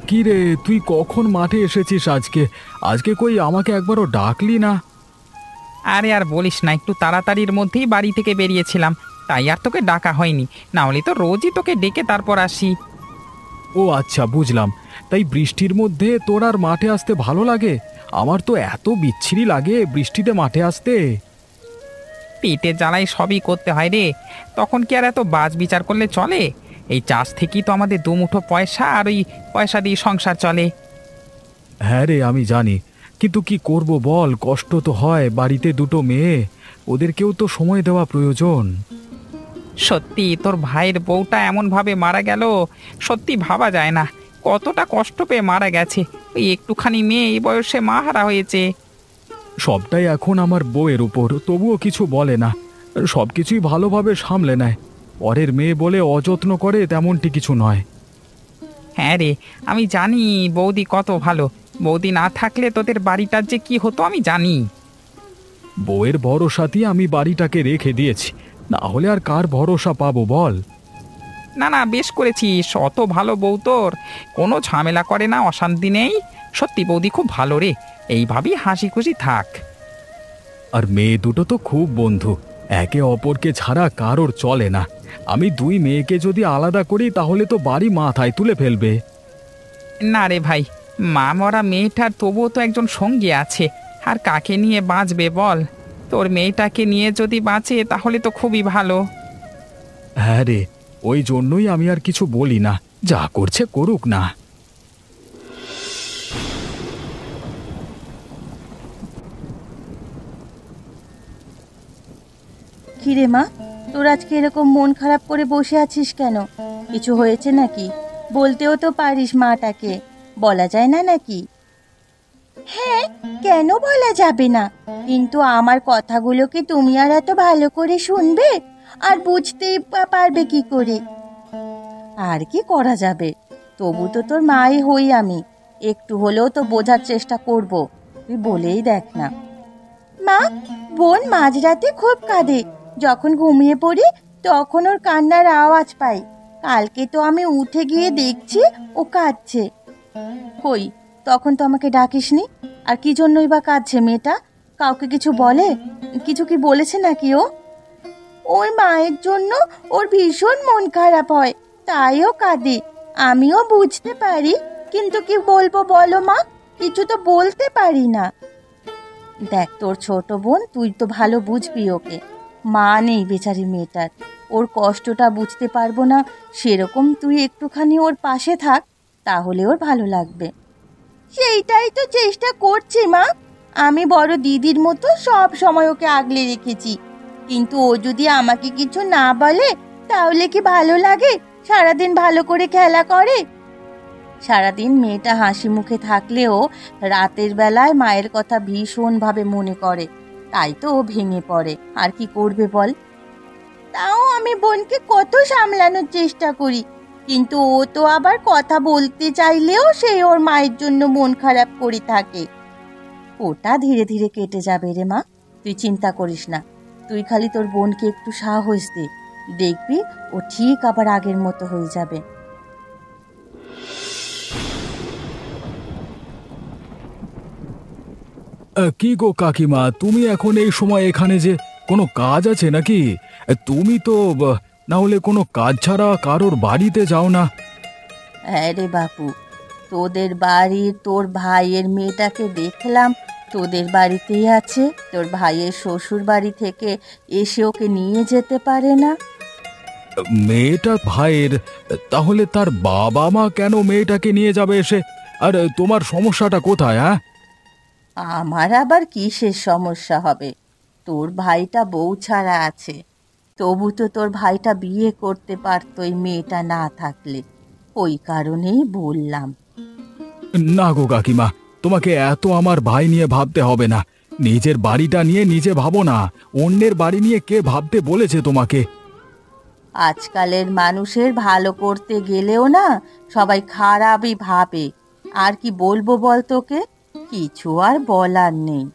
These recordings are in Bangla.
কি রে, তুই কখন মাঠে এসেছিস আজকে? আজকে কই আমাকে একবারও ডাকলি না? আরে আর বলিস না, একটু তাড়াতাড়ির মধ্যেই বাড়ি থেকে বেরিয়েছিলাম, তাই আর তোকে ডাকা হয়নি। না হলে তো রোজই তোকে ডেকে তারপর আসি। ও আচ্ছা, বুঝলাম। তাই বৃষ্টির মধ্যে তোর আর মাঠে আসতে ভালো লাগে? আমার তো এত বিচ্ছিরি লাগে বৃষ্টিতে মাঠে আসতে। পেটে জ্বালাই সবই করতে হয় রে, তখন কি আর এত বাজ বিচার করলে চলে? এই চাষ থেকেই তো আমাদের দুমুঠো পয়সা, আর ওই পয়সা দিয়ে সংসার চলে। হ্যাঁ রে, আমি জানি, কিন্তু কি করব বল, কষ্ট তো হয়। বাড়িতে দুটো মেয়ে, ওদেরকেও তো সময় দেওয়া প্রয়োজন। সত্যি তোর ভাইয়ের বউটা এমন ভাবে মারা গেল, সত্যি ভাবা যায় না কতটা কষ্ট পেয়ে মারা গেছে। ওই একটুখানি মেয়ে এই বয়সে মা হারা হয়েছে। সবটাই এখন আমার বউয়ের উপর, তবুও কিছু বলে না। সব কিছুই ভালোভাবে সামলে নেয়। পরের মেয়ে বলে অযত্ন করে তেমনটি কিছু নয়। হ্যাঁ রে, আমি জানি বৌদি কত ভালো। বৌদি না থাকলে তোদের বাড়িটার যে কি হতো আমি জানি। বউয়ের ভরসাতেই আমি বাড়িটাকে রেখে দিয়েছি, না হলে আর কার ভরসা পাবো বল? না না, বেশ করেছিস, অত ভালো বউ তোর, কোনো ঝামেলা করে না, অশান্তি নেই। সত্যি বৌদি খুব ভালো রে, এইভাবেই হাসি খুশি থাক। আর মেয়ে দুটো তো খুব বন্ধু, একে অপরকে ছাড়া কারোর চলে না। আমি দুই মেয়েকে যদি আলাদা করি তাহলে তো বাড়ি মাথায় তুলে ফেলবে। না রে ভাই, মা মরা মেয়েটার তবুও তো একজন সঙ্গী আছে, আর কাকে নিয়ে বাঁচবে বল? তোর মেয়েটাকে নিয়ে যদি বাঁচে তাহলে তো খুবই ভালো। হ্যাঁ রে, ওই জন্যই আমি আর কিছু বলি না, যা করছে করুক না। কিরে মা, তোর আজকে এরকম মন খারাপ করে বসে আছিস কেন? কিছু হয়েছে নাকি? বলতেও তো পারিস মাটাকে, বলা যায় না নাকি? হ্যাঁ, কেন বলা যাবে না? কিন্তু আমার কথাগুলো কি তুমি আর এত ভালো করে শুনবে? আর বুঝতেই পারবে কি করে? আর কি করা যাবে, তবু তো তোর মাই হই আমি, একটু হলেও তো বোঝার চেষ্টা করব। তুই বলেই দেখ না। মা, বোন মাঝরাতে খুব কাঁদে। যখন ঘুমিয়ে পড়ি তখন ওর কান্নার আওয়াজ পাই। কালকে তো আমি উঠে গিয়ে দেখছি ও কাঁদছে। কই, তখন তো আমাকে ডাকিসনি। আর কি জন্যই বা কাঁদছে মেয়েটা? কাউকে কিছু বলে? কিছু কি বলেছে নাকি ও? ওর মায়ের জন্য ওর ভীষণ মন খারাপ হয়, তাই ও কাঁদে। আমিও বুঝতে পারি, কিন্তু কি বলবো বলো মা, কিছু তো বলতে পারি না। দেখ, তোর ছোট বোন, তুই তো ভালো বুঝবি ওকে। মা নেই বেচারি মেয়েটার, ওর কষ্টটা বুঝতে পারবো না সেরকম তুই একটুখানি ওর পাশে থাক, তাহলে ওর ভালো লাগবে। সেইটাই তো চেষ্টা করছি মা। আমি বড় দিদির মতো সব সময় ওকে আগলে রেখেছি, কিন্তু ও যদি আমাকে কিছু না বলে তাহলে কি ভালো লাগে? সারাদিন ভালো করে খেলা করে, সারাদিন মেয়েটা হাসি মুখে থাকলেও রাতের বেলায় মায়ের কথা ভীষণভাবে মনে করে, তাই তো ও ভেঙে পড়ে। আর কি করবে বল? তাও আমি বোনকে কত সামলানোর চেষ্টা করি, কিন্তু ও তো আবার কথা বলতে চাইলেও সে ওর মায়ের জন্য মন খারাপ করে থাকে। ওটা ধীরে ধীরে কেটে যাবে রে মা, তুই চিন্তা করিস না। তুই খালি তোর বোনকে একটু সাহস দে, দেখবি ও ঠিক আবার আগের মতো হয়ে যাবে। কি গো কাকিমা, তুমি এখন এই সময় এখানে যে? কোনো কাজ আছে নাকি? তুমি তো না হলে কোনো কাজ ছাড়া কারোর বাড়িতে যাও না? হ্যাঁ রে বাপু, তোদের বাড়ির তোর ভাইয়ের মেয়েটাকে দেখলাম তোদের বাড়িতেই আছে। তোর ভাইয়ের শ্বশুর বাড়ি থেকে এসে ওকে নিয়ে যেতে পারে না? মেয়েটা ভাইয়ের, তাহলে তার বাবা মা কেন মেয়েটাকে নিয়ে যাবে এসে? আর তোমার সমস্যাটা কোথায়? হ্যাঁ, আমার আবার কিসের সমস্যা হবে? তোর ভাইটা বউ ছাড়া আছে, তবু তো তোর ভাইটা বিয়ে করতে পারতো এই মেয়েটা না থাকলে, ওই কারণেই বললাম। না গো কাকিমা, তোমাকে এত আমার ভাই নিয়ে ভাবতে হবে না। নিজের বাড়িটা নিয়ে নিজে ভাবো না, অন্যের বাড়ি নিয়ে কে ভাবতে বলেছে তোমাকে? আজকালের মানুষের ভালো করতে গেলেও না সবাই খারাপই ভাবে। আর কি বলবো বল তোকে, কিছু আর বলার নেই।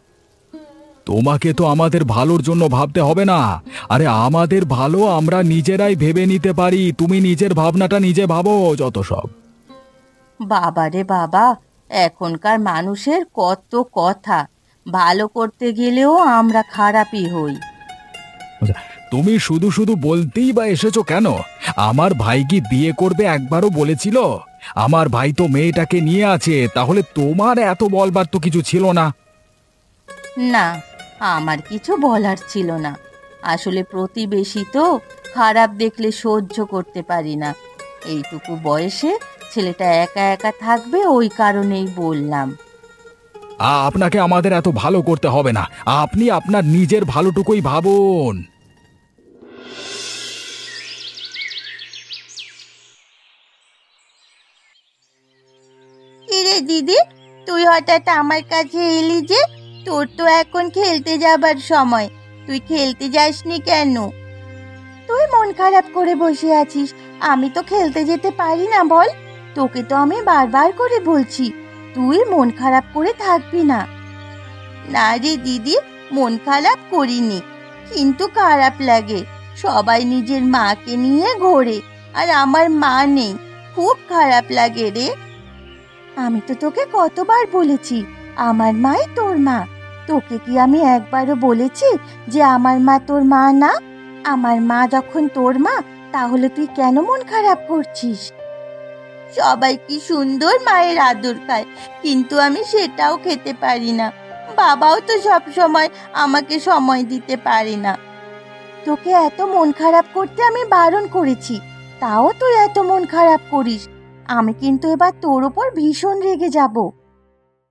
তোমাকে তো আমাদের ভালোর জন্য ভাবতে হবে না। আরে আমাদের ভালো আমরা নিজেরাই ভেবে নিতে পারি, তুমি নিজের ভাবনাটা নিজে ভাবো, যত সব। বাবা রে বাবা, এখনকার মানুষের কত কথা, ভালো করতে গেলেও আমরা খারাপই হই। তুমি শুধু শুধু বলতেই বা এসেছো কেন? আমার ভাই কি বিয়ে করবে একবারও বলেছিল? আমার ভাই তো মেয়েটাকে নিয়ে আছে, তাহলে তোমার এত বলবার তো কিছু ছিল না। না, আমার কিছু বলার ছিল না। আসলে প্রতিবেশী তো, খারাপ দেখলে সহ্য করতে পারি না। এইটুকু বয়সে ছেলেটা একা একা থাকবে, ওই কারণেই বললাম। আপনাকে আমাদের এত ভালো করতে হবে না, আপনি আপনার নিজের ভালোটুকুই ভাবুন। কিরে দিদি, তুই হঠাৎ আমার কাছে এলি যে? তোর তো এখন খেলতে যাবার সময়, তুই খেলতে যাসনি কেন? তুই মন খারাপ করে বসে আছিস, আমি তো খেলতে যেতে পারি না বল? তোকে তো আমি বারবার করে বলছি তুই মন খারাপ করে থাকবি না। না রে দিদি, মন খারাপ করিনি, কিন্তু খারাপ লাগে। সবাই নিজের মাকে নিয়ে ঘোরে, আর আমার মা নেই, খুব খারাপ লাগে রে। আমি তো তোকে কতবার বলেছি আমার মাই তোর মা। তোকে কি আমি একবারও বলেছি যে আমার মা তোর মা না? আমার মা যখন তোর মা, তাহলে তুই কেন মন খারাপ করছিস? সবাই কি সুন্দর মায়ের আদর খায়, কিন্তু আমি সেটাও খেতে পারি না। বাবাও তো সব সময় আমাকে সময় দিতে পারে না। তোকে এত মন খারাপ করতে আমি বারণ করেছি, তাও তুই এত মন খারাপ করিস। আমি কিন্তু এবার তোর ওপর ভীষণ রেগে যাব।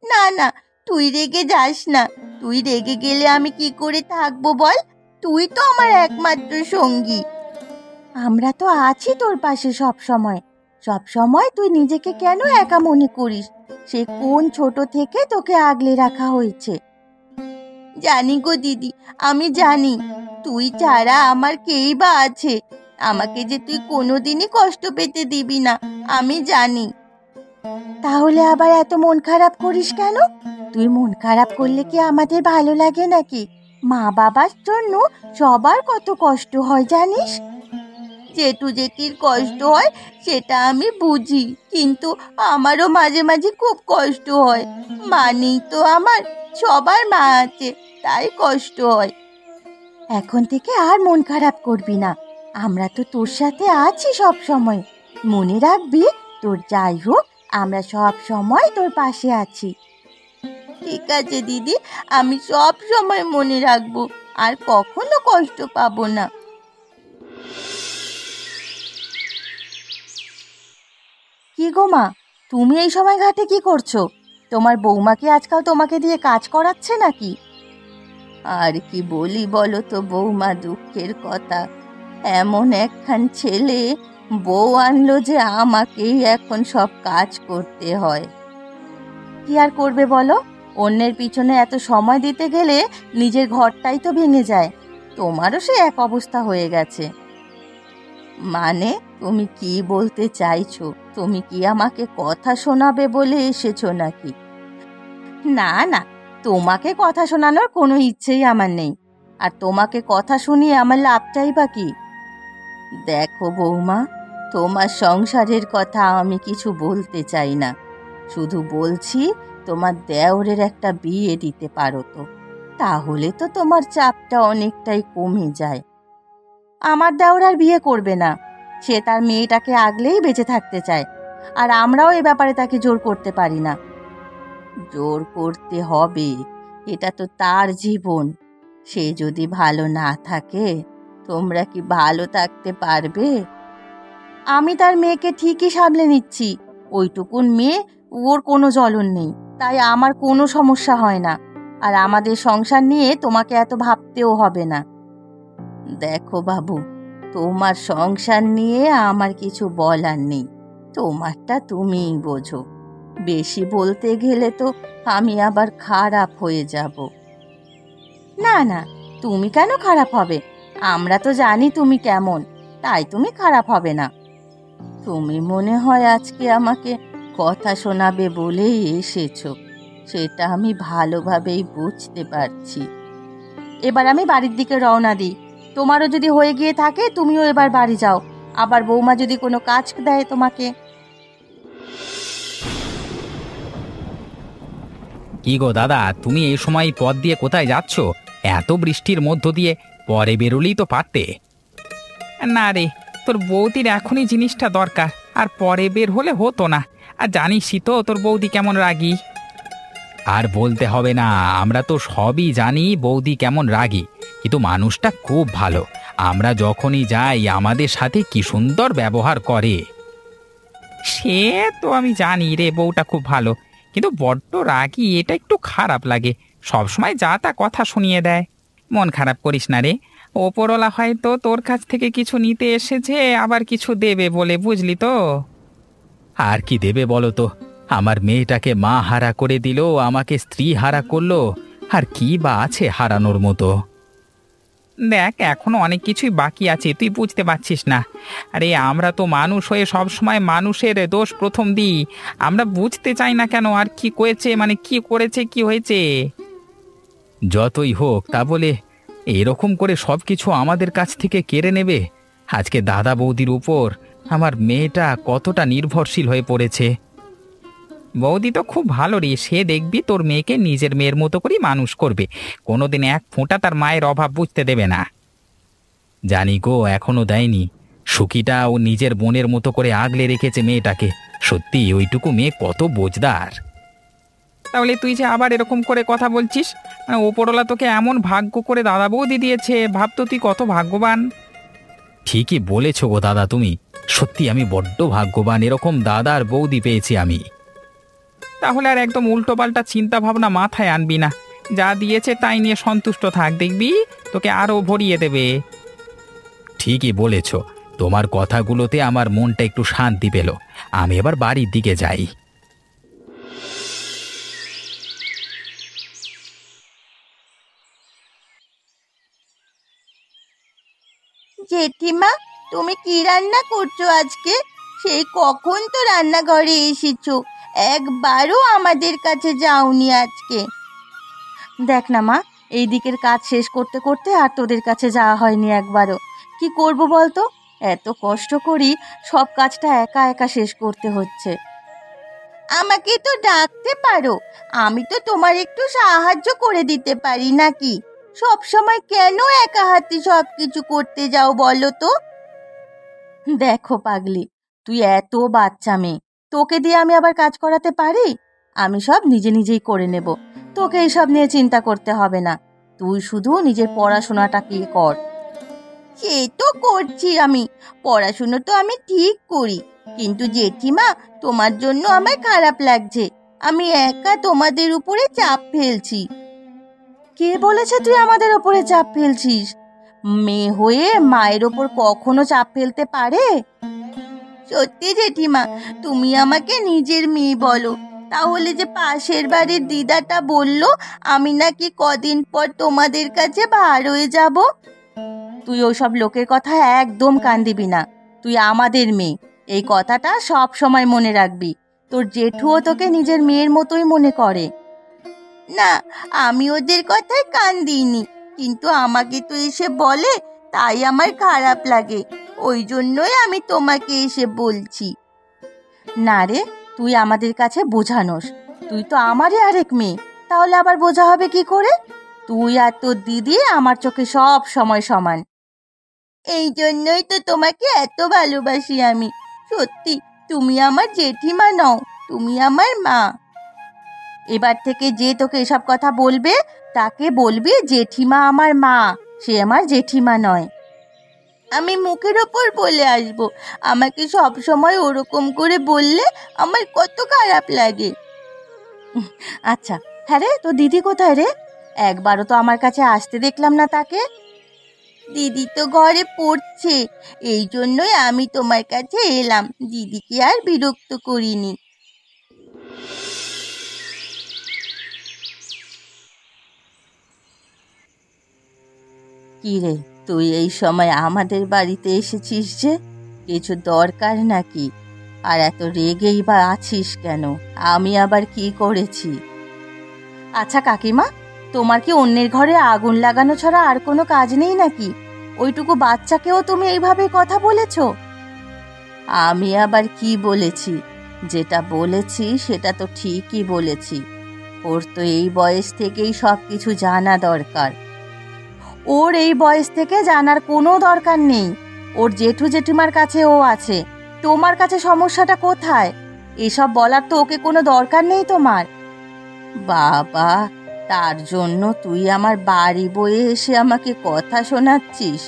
না না, তুই রেগে যাস না। তুই রেগে গেলে আমি কি করে থাকবো বল? তুই তো আমার একমাত্র সঙ্গী। আমরা তো আছি তোর পাশে সব সময়। সব সময় তুই নিজেকে কেন একা মনে করিস? সে কোন ছোট থেকে তোকে আগলে রাখা হয়েছে। জানি গো দিদি, আমি জানি তুই ছাড়া আমার কেই বা আছে। আমাকে যে তুই কোনোদিনই কষ্ট পেতে দিবি না, আমি জানি। তাহলে আবার এত মন খারাপ করিস কেন? তুই মন খারাপ করলে কি আমাদের ভালো লাগে নাকি? মা বাবার জন্য সবার কত কষ্ট হয় জানিস? জেঠু জেঠির কষ্ট হয় সেটা আমি বুঝি, কিন্তু আমারও মাঝে মাঝে খুব কষ্ট হয়। মা নেই তো আমার, সবার মা আছে, তাই কষ্ট হয়। এখন থেকে আর মন খারাপ করবি না, আমরা তো তোর সাথে আছি সব সময়। মনে রাখবি, তোর যাই হোক, আমরা সব সময় তোর পাশে আছি। ঠিক আছে দিদি, আমি সব সময় মনে রাখবো, আর কখনো কষ্ট পাবো না। কি গো মা, তুমি এই সময় ঘাটে কি করছো? তোমার বৌমা কি আজকাল তোমাকে দিয়ে কাজ করাচ্ছে নাকি? আর কি বলি বলো তো বৌমা, দুঃখের কথা। এমন একখান ছেলে বউ আনলো যে আমাকেই এখন সব কাজ করতে হয়। কি আর করবে বলো, অন্যের পিছনে এত সময় দিতে গেলে নিজের ঘরটাই তো ভেঙে যায়। তোমারও সে এক অবস্থা হয়ে গেছে। মানে, তুমি কি বলতে চাইছো? তুমি কি আমাকে কথা শোনাবে বলে এসেছো নাকি? না না, তোমাকে কথা শোনানোর কোনো ইচ্ছেই আমার নেই। আর তোমাকে কথা শুনিয়ে আমার লাভটাই বা কি? দেখো বৌমা, তোমার সংসারের কথা আমি কিছু বলতে চাই না, শুধু বলছি তোমার দেওরের একটা বিয়ে দিতে পারো তো, তাহলে তো তোমার চাপটা অনেকটাই কমে যায়। আমার দেওর আর বিয়ে করবে না, সে তার মেয়েটাকে আগলেই বেঁচে থাকতে চায়, আর আমরাও এ ব্যাপারে তাকে জোর করতে পারি না। জোর করতে হবে, এটা তো তার জীবন। সে যদি ভালো না থাকে, তোমরা কি ভালো থাকতে পারবে? আমি তার মেয়েকে ঠিকই সামলে নিচ্ছি, ওইটুকুন মেয়ে, ওর কোনো জ্বলন নেই, তাই আমার কোনো সমস্যা হয় না। আর আমাদের সংসার নিয়ে তোমাকে এত ভাবতেও হবে না। দেখো বাবু, তোমার সংসার নিয়ে আমার কিছু বলার নেই, তোমারটা তুমিই বোঝো। বেশি বলতে গেলে তো আমি আবার খারাপ হয়ে যাব। না না, তুমি কেন খারাপ হবে? আমরা তো জানি তুমি কেমন, তাই তুমি খারাপ হবে না। তুমি মনে হয় আজকে আমাকে কথা শোনাবে বলেই এসেছো, সেটা আমি ভালোভাবেই বুঝতে পারছি। এবার আমি বাড়ির দিকে রওনা দিই। তোমারও যদি হয়ে গিয়ে থাকে তুমিও এবার বাড়ি যাও, আবার বৌমা যদি কোনো কাজ দেয় তোমাকে। কি গো দাদা, তুমি এই সময় পথ দিয়ে কোথায় যাচ্ছ? এত বৃষ্টির মধ্য দিয়ে পরে বেরোলেই তো পারতে। না রে, তোর বৌদির এখনই জিনিসটা দরকার, আর পরে বের হলে হতো না। আর জানিসই তো তোর বৌদি কেমন রাগী। আর বলতে হবে না, আমরা তো সবই জানি বৌদি কেমন রাগী, কিন্তু মানুষটা খুব ভালো। আমরা যখনই যাই আমাদের সাথে কি সুন্দর ব্যবহার করে। সে তো আমি জানি রে, বউটা খুব ভালো, কিন্তু বড্ড রাগী, এটা একটু খারাপ লাগে। সবসময় যা তা কথা শুনিয়ে দেয়। মন খারাপ করিস না রে, ওপরওয়ালা হয়তো তোর কাছ থেকে কিছু নিতে এসেছে, আবার কিছু দেবে বলে, বুঝলি তো। আর কি দেবে বলো তো? আমার মেয়েটাকে মা হারা করে দিল, আমাকে স্ত্রী হারা করলো, আর কি বা আছে হারানোর মতো? দেখ, এখনো অনেক কিছুই বাকি আছে, তুই বুঝতে পারছিস না। আরে আমরা তো মানুষ হয়ে সব সময় মানুষের দোষ প্রথম দিই। আমরা বুঝতে চাই না কেন আর কি করেছে, মানে কি করেছে, কি হয়েছে। যতই হোক, তা বলে এরকম করে সব কিছু আমাদের কাছ থেকে কেড়ে নেবে? আজকে দাদা বৌদির উপর আমার মেয়েটা কতটা নির্ভরশীল হয়ে পড়েছে। বৌদি তো খুব ভালো রে, সে দেখবি তোর মেয়েকে নিজের মেয়ের মতো করেই মানুষ করবে, কোনোদিন এক ফোঁটা তার মায়ের অভাব বুঝতে দেবে না। জানি গো, এখনো দেয়নি। সুখীটা ও নিজের বোনের মতো করে আগলে রেখেছে মেয়েটাকে। সত্যি ওইটুকু মেয়ে কত বোঝদার। তাহলে তুই যে আবার এরকম করে কথা বলছিস, ওপরওয়ালা তোকে এমন ভাগ্য করে দাদা বৌদি দিয়েছে, ভাবতো তুই কত ভাগ্যবান। ঠিকই বলেছো গো দাদা, তুমি সত্যি আমি বড্ড ভাগ্যবান, এরকম দাদার বৌদি পেয়েছি আমি। তাহলে আর একদম উল্টো পাল্টা চিন্তা ভাবনা মাথায় আনবি না, যা দিয়েছে তাই নিয়ে সন্তুষ্ট থাক, দেখবি তোকে আরো ভরিয়ে দেবে। ঠিকই বলেছ, তোমার কথাগুলোতে আমার মনটা একটু শান্তি পেল। আমি এবার বাড়ির দিকে যাই। জেঠিমা, তুমি কি রান্না করছো আজকে? সেই কখন তো রান্নাঘরে এসেছো, একবারও আমাদের কাছে যাওনি আজকে। দেখ না মা, এই দিকের কাজ শেষ করতে করতে আর তোদের কাছে যাওয়া হয়নি একবারও। কি করব বলতো, এত কষ্ট করি, সব কাজটা একা একা শেষ করতে হচ্ছে। আমাকে তো ডাকতে পারো, আমি তো তোমার একটু সাহায্য করে দিতে পারি নাকি? সব সময় কেন একা হাতে সব কিছু করতে যাও বলো তো? দেখো পাগলি, তুই এত বাচ্চা মেয়ে, তোকে দিয়ে আমি আবার কাজ করাতে পারি? আমি সব নিজে নিজেই করে নেব, তোকে এইসব নিয়ে চিন্তা করতে হবে না। তুই শুধু নিজের পড়াশোনাটা কি কর। সে তো করছি আমি, পড়াশুনো তো আমি ঠিক করি, কিন্তু জেঠিমা, তোমার জন্য আমার খারাপ লাগছে। আমি একা তোমাদের উপরে চাপ ফেলছি। কে বলেছে তুই আমাদের উপরে চাপ ফেলছিস? মেয়ে হয়ে মায়ের ওপর কখনো চাপ ফেলতে পারে? সত্যি জেঠিমা, তুমি আমাকে নিজের মেয়ে বলো। তাহলে যে পাশের বাড়ির দিদাটা বলল আমি নাকি কদিন পর তোমাদের কাছে ভার হয়ে যাব, তুই ওসব লোকের কথা একদম কান দিবি না। তুই আমাদের মেয়ে, এই কথাটা সব সময় মনে রাখবি। তোর জেঠুও তোকে নিজের মেয়ের মতোই মনে করে। না, আমি ওদের কথায় কান দিইনি, কিন্তু আমাকে তো এসে বলে, তাই আমার খারাপ লাগে। ওই জন্যই আমি তোমাকে এসে বলছি। না রে, তুই আমাদের কাছে বোঝানোস, তুই তো আমারই আরেক মেয়ে, তাহলে আবার বোঝা হবে কি করে? তুই আর তোর দিদি আমার চোখে সব সময় সমান। এই জন্যই তো তোমাকে এত ভালোবাসি আমি। সত্যি, তুমি আমার জেঠিমা নও, তুমি আমার মা। এবার থেকে যে তোকে এসব কথা বলবে, তাকে বলবি জেঠিমা আমার মা, সে আমার জেঠিমা নয়। আমি মুখের ওপর বলে আসবো, আমাকে সব সময় ওরকম করে বললে আমার কত খারাপ লাগে। আচ্ছা, হ্যাঁ রে, তো দিদি কোথায় রে? একবারও তো আমার কাছে আসতে দেখলাম না তাকে। দিদি তো ঘরে পড়ছে, এই জন্যই আমি তোমার কাছে এলাম, দিদিকে আর বিরক্ত করিনি। কি রে, তুই এই সময় আমাদের বাড়িতে এসেছিস যে? কিছু দরকার নাকি? আর এত রেগেই বা আছিস কেন? আমি আবার কি করেছি? আচ্ছা কাকিমা, তোমার কি অন্যের ঘরে আগুন লাগানো ছাড়া আর কোনো কাজ নেই নাকি? ওইটুকু বাচ্চাকেও তুমি এইভাবে কথা বলেছো? আমি আবার কি বলেছি? যেটা বলেছি সেটা তো ঠিকই বলেছি। ওর তো এই বয়স থেকেই সব কিছু জানা দরকার। ওর এই বয়স থেকে জানার কোনো দরকার নেই। ওর জেঠু জেঠিমার কাছে ও আছে, তোমার কাছে সমস্যাটা কোথায়? এসব বলার তো ওকে কোনো দরকার নেই তোমার। বাবা, তার জন্য তুই আমার বাড়ি বয়ে এসে আমাকে কথা শোনাচ্ছিস?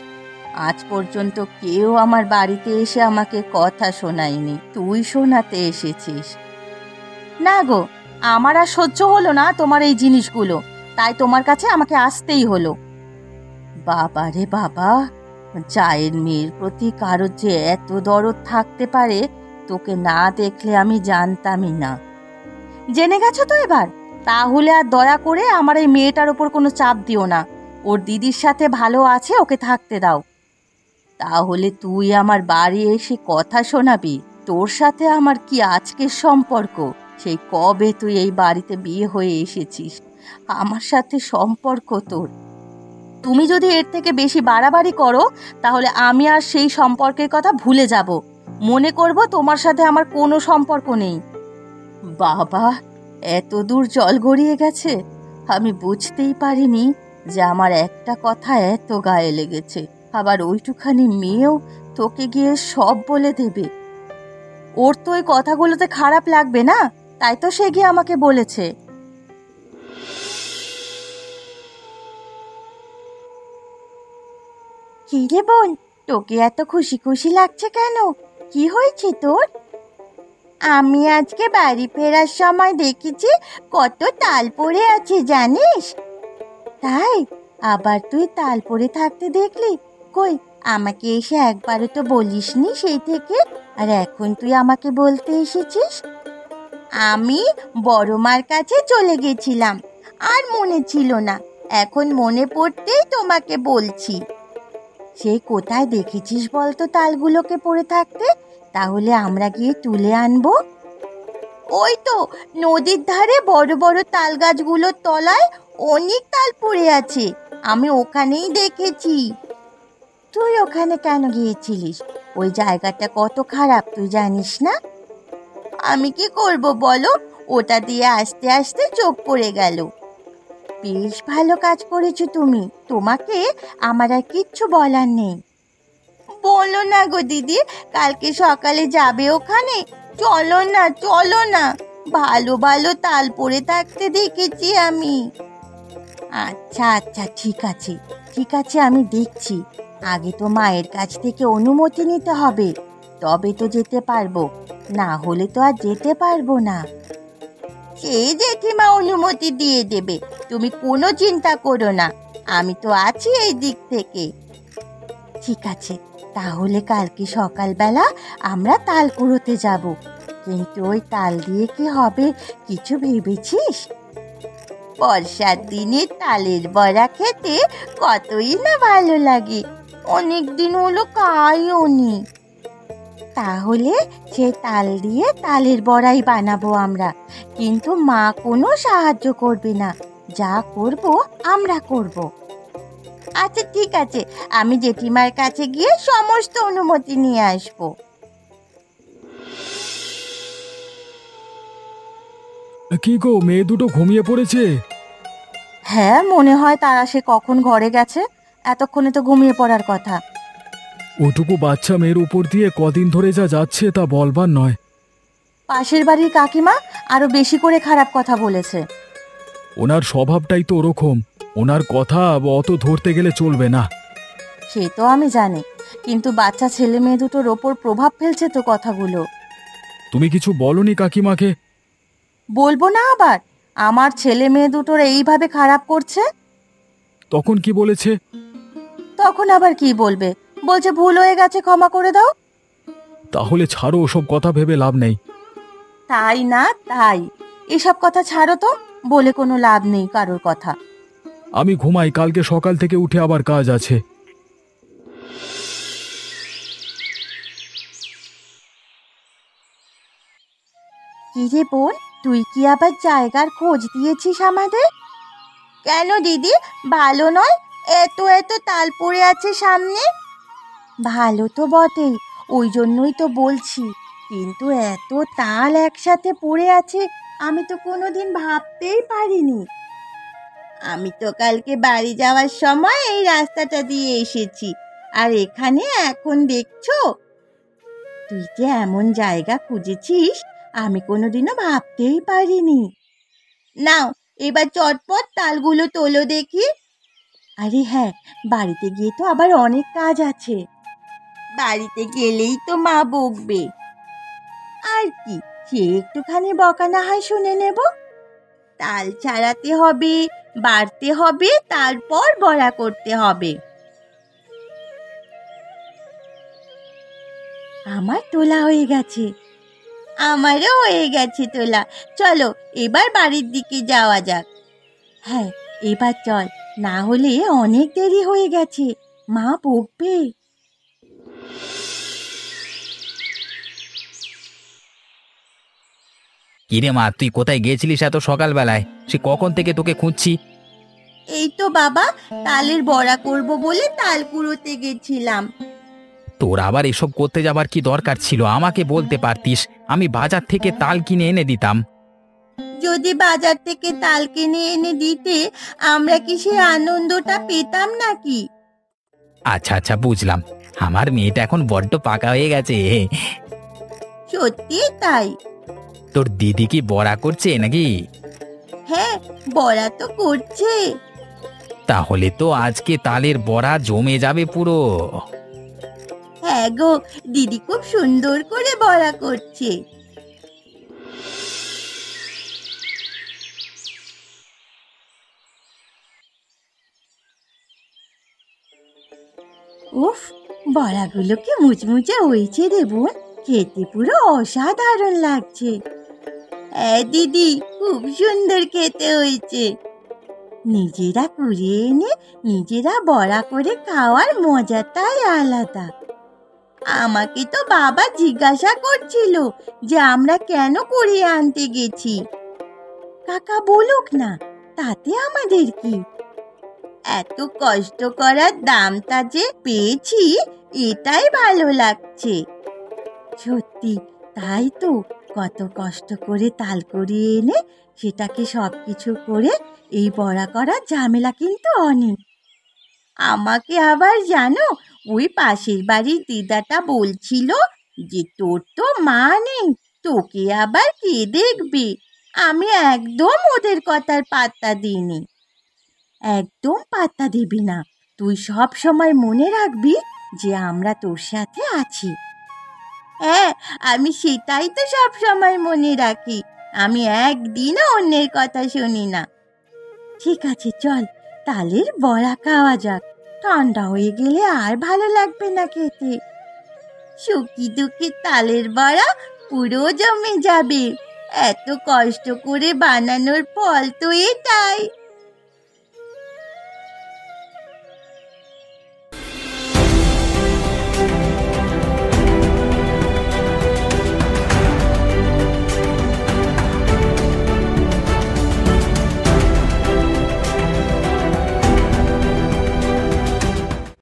আজ পর্যন্ত কেউ আমার বাড়িতে এসে আমাকে কথা শোনায়নি, তুই শোনাতে এসেছিস। না গো, আমার আর সহ্য হলো না তোমার এই জিনিসগুলো, তাই তোমার কাছে আমাকে আসতেই হলো। বাবা রে বাবা, জায়ের মেয়ের প্রতি কারোর যে এত দরদ থাকতে পারে তোকে না দেখলে আমি জানতামই না। জেনে গেছো তো এবার? তাহলে আর দয়া করে আমার এই মেয়েটার ওপর কোনো চাপ দিও না। ওর দিদির সাথে ভালো আছে, ওকে থাকতে দাও। তাহলে তুই আমার বাড়ি এসে কথা শোনাবি? তোর সাথে আমার কি আজকের সম্পর্ক? সেই কবে তুই এই বাড়িতে বিয়ে হয়ে এসেছিস, আমার সাথে সম্পর্ক তোর। তুমি যদি এর থেকে বেশি বাড়াবাড়ি করো তাহলে আমি আর সেই সম্পর্কের কথা ভুলে যাব, মনে করব তোমার সাথে আমার কোনো সম্পর্ক নেই। বাবা, এত দূর জল গড়িয়ে গেছে, আমি বুঝতেই পারিনি যে আমার একটা কথা এত গায়ে লেগেছে। আবার ওইটুখানি মেয়েও তোকে গিয়ে সব বলে দেবে। ওর তো ওই কথাগুলোতে খারাপ লাগবে না, তাই তো সে গিয়ে আমাকে বলেছে। কি রে বোন, তোকে এত খুশি খুশি লাগছে কেন? কি হয়েছে তোর? আমি আজকে বাড়ি ফেরার সময় দেখেছি কত তাল পড়ে আছে জানিস? তাই? আবার তুই তাল পড়ে থাকতে দেখলি? কই, আমাকে এসে একবারও তো বলিসনি সেই থেকে, আর এখন তুই আমাকে বলতে এসেছিস? আমি বড় মার কাছে চলে গেছিলাম, আর মনে ছিল না, এখন মনে পড়তেই তোমাকে বলছি। সে কোথায় দেখেছিস বলতো তালগুলোকে পড়ে থাকতে? তাহলে আমরা গিয়ে তুলে আনবো। ওই তো নদীর ধারে বড় বড় তাল গাছগুলোর তলায় অনেক তাল পড়ে আছে, আমি ওখানেই দেখেছি। তুই ওখানে কেন গিয়েছিলিস? ওই জায়গাটা কত খারাপ তুই জানিস না? আমি কি করব বলো, ওটা দিয়ে আস্তে আস্তে চোখ পড়ে গেল। বেশ ভালো কাজ করেছো তুমি, তোমাকে আমার আর কিচ্ছু বলার নেই। বলো না গো দিদি, কালকে সকালে যাবে ওখানে? চলো না চলো না, ভালো ভালো তাল পড়ে থাকতে দেখেছি আমি। আচ্ছা আচ্ছা, ঠিক আছে ঠিক আছে, আমি দেখছি। আগে তো মায়ের কাছ থেকে অনুমতি নিতে হবে, তবে তো যেতে পারবো, না হলে তো আর যেতে পারবো না। সে জেঠিমা অনুমতি দিয়ে দেবে, তুমি কোনো চিন্তা করো না, আমি তো আছি এই দিক থেকে। ঠিক আছে, তাহলে কালকে সকালবেলা আমরা তাল কুড়োতে যাব, কিন্তু ওই তাল দিয়ে কি হবে কিছু ভেবেছিস? বর্ষার দিনে তালের বড়া খেতে কতই না ভালো লাগে, অনেক দিন হলো খাইও নি। তাহলে সে তাল দিয়ে তালের বড়াই বানাবো আমরা, কিন্তু মা কোনো সাহায্য করবে না, যা করব আমরা করব। আচ্ছা ঠিক আছে, আমি জেঠিমার কাছে গিয়ে সমস্ত অনুমতি নিয়ে আসবো। কি গো, মেয়ে দুটো ঘুমিয়ে পড়েছে? হ্যাঁ, মনে হয় তারা সে কখন ঘরে গেছে, এতক্ষণে তো ঘুমিয়ে পড়ার কথা। ওটুকু বাচ্চা মেয়ের উপর দিয়ে কদিন ধরে যা যাচ্ছে তা বলবার নয়। পাশের বাড়ির কাকিমা আরো বেশি করে খারাপ কথা বলেছে। ওনার স্বভাবটাই তো ওরকম, ওনার কথা অত ধরতে গেলে চলবে না। সে তো আমি জানি, কিন্তু বাচ্চা ছেলে মেয়ে দুটোর ওপর প্রভাব ফেলছে তো কথাগুলো। তুমি কিছু বলনি কাকিমাকে? বলবো না আবার? আমার ছেলে মেয়ে দুটোর এইভাবে খারাপ করছে। তখন কি বলেছে? তখন আবার কি বলবে, বলছে ভুল হয়ে গেছে, ক্ষমা করে দাও। তাহলে ছাড়ো, ওসব কথা ভেবে লাভ নেই। তাই না তাই, এসব কথা ছাড়ো তো, বলে কোনো লাভ নেই কারোর কথা। আমি ঘুমাই, কালকে সকাল থেকে উঠে আবার কাজ আছে। কি রে বোন, তুই কি আবার জায়গার খোঁজ দিয়েছিস আমাদের? কেন দিদি, ভালো নয়? এত এত তাল পড়ে আছে সামনে। ভালো তো বটেই, ওই জন্যই তো বলছি, কিন্তু এত তাল একসাথে পড়ে আছে আমি তো কোনোদিন ভাবতেই পারিনি। আমি তো কালকে বাড়ি যাওয়ার সময় এই রাস্তাটা দিয়ে এসেছি, আর এখানে এখন দেখছো। তুই যে এমন জায়গা খুঁজেছিস আমি কোনোদিনও ভাবতেই পারিনি। নাও এবার চটপট তালগুলো তোলো দেখি। আরে হ্যাঁ, বাড়িতে গিয়ে তো আবার অনেক কাজ আছে। বাড়িতে গেলেই তো মা বকবে। আর কি, সে একটুখানি বকা না হয় শুনে নেব। তাল ছাড়াতে হবে, বাড়তে হবে, তারপর বড়া করতে হবে। আমার তোলা হয়ে গেছে। আমারও হয়ে গেছে তোলা। চলো এবার বাড়ির দিকে যাওয়া যাক। হ্যাঁ, এবার চল, না হলে অনেক দেরি হয়ে গেছে, মা বকবে। কিরে মা, তুই কোথায় গিয়েছিলিস এত সকালবেলায়? সে কখন থেকে তোকে খুঁজছি। এই তো বাবা, তালের বড়া করব বলে তাল কুড়োতে গেছিলাম। তোর আবার এসব করতে যাবার কি দরকার ছিল? আমাকে বলতে পারতিস, আমি বাজার থেকে তাল কিনে এনে দিতাম। যদি বাজার থেকে তাল কিনে এনে দিতে আমরা কি সে আনন্দটা পেতাম নাকি? আচ্ছা আচ্ছা, বুঝলাম। আমার মেয়েটা এখন বড্ড পাকা হয়ে গেছে। সত্যি তাই। তোর দিদি কি বড়া করছে নাকি? হ্যাঁ, বড়া তো করছে। তাহলে তো আজকে তালের বড়া জমে যাবে পুরো। হ্যাঁ গো, দিদি খুব সুন্দর করে বড়া করছে। উফ, বড়াগুলো কি মুচমুচে হয়েছে রে বোন, খেতে পুরো অসাধারণ লাগছে। হ্যাঁ দিদি, খুব সুন্দর খেতে হয়েছে। নিজেরা কুড়িয়ে এনে নিজেরা বড়া করে খাওয়ার মজাটাই আলাদা। আমাকে তো বাবা জিজ্ঞাসা করছিল যে আমরা কেন কুড়িয়ে আনতে গেছি। কাকা বলুক না, তাতে আমাদের কি। এত কষ্ট করার দামটা যে পেয়েছি, এটাই ভালো লাগছে। সত্যি তাই তো, কত কষ্ট করে তাল কুড়িয়ে এনে সেটাকে সবকিছু করে এই বড়া করার ঝামেলা কিন্তু অনেক। আমাকে আবার জানো, ওই পাশের বাড়ির দিদাটা বলছিল যে তোর তো মা নেই, তোকে আবার কে দেখবে। আমি একদম ওদের কথার পাত্তা দিইনি। একদম পাত্তা দিবি না, তুই সব সময় মনে রাখবি যে আমরা তোর সাথে আছি। হ্যাঁ, আমি সেটাই তো সব সময় মনে রাখি। আমি একদিনও অন্যের কথা শুনি না। ঠিক আছে, চল তালের বড়া খাওয়া যাক। ঠান্ডা হয়ে গেলে আর ভালো লাগবে না খেতে। সুখী দুঃখী তালের বড়া পুরো জমে যাবে। এত কষ্ট করে বানানোর ফল তো এটাই।